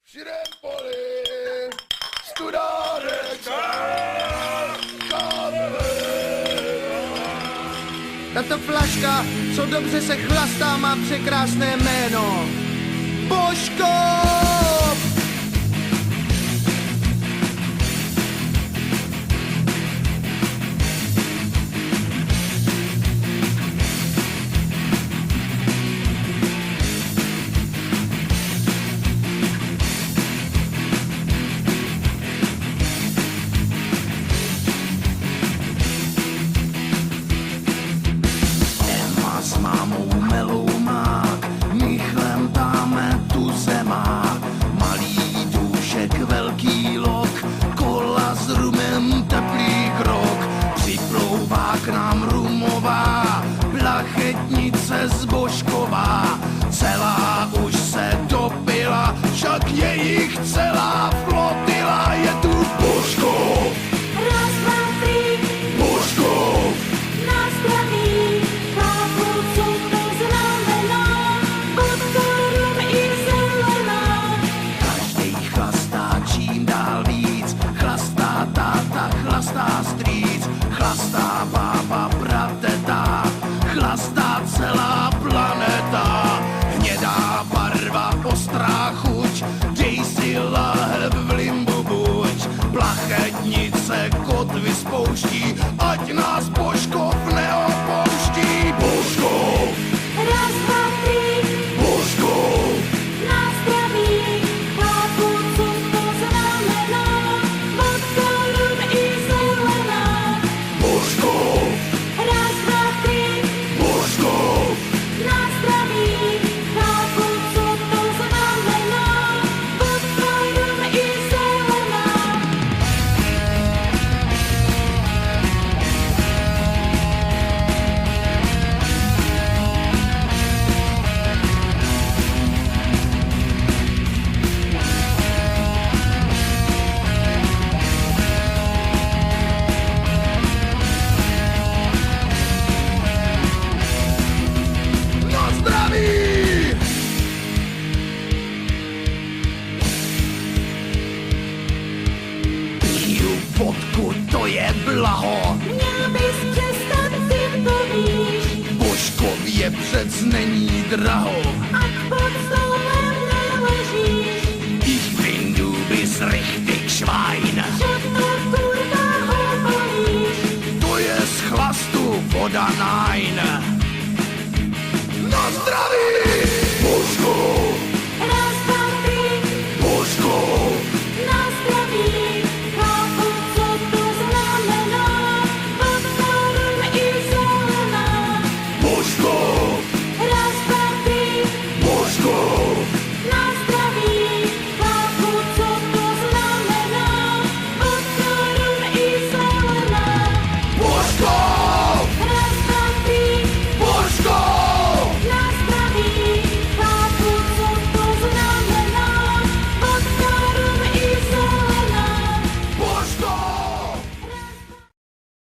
V širém poli studárečka. Tato flaška, co dobře se chlastá, má překrásné jméno. Božko! S mámou melou mák, my chlemtáme tu zemák. Malý důšek, velký lok, kola s rumem, teplý krok. Připlouvá k nám rumová, plachetnice zbožková. Celá už se dopila, však je jich celá flotila. Je tu Božkov, Raz, dva, tři, Božkov, na zdraví, chápu, co to znamená, podkorum i zelená. každej chlastá čím dál víc, chlastá táta, chlastá strýc, chlastá bába, prateta, chlastá celá planeta. Hnědá barva, ostrá chuť, dej si láhev v limbu buď. Plachetnice kotvy spouští, ať nás Božkov neopouští. Božkov, Raz, dva, tři, Božkov, na zdraví, chápu, co to znamená, podkorum i zelená. Božkov, Raz, dva, tři, Božkov. na zdraví, chápu, co to znamená, podkorum i zelená. Na zdraví! Piju vodku, to je blaho. Měl bys přestat, ty to víš, Božkově přec není draho. ať podstoupí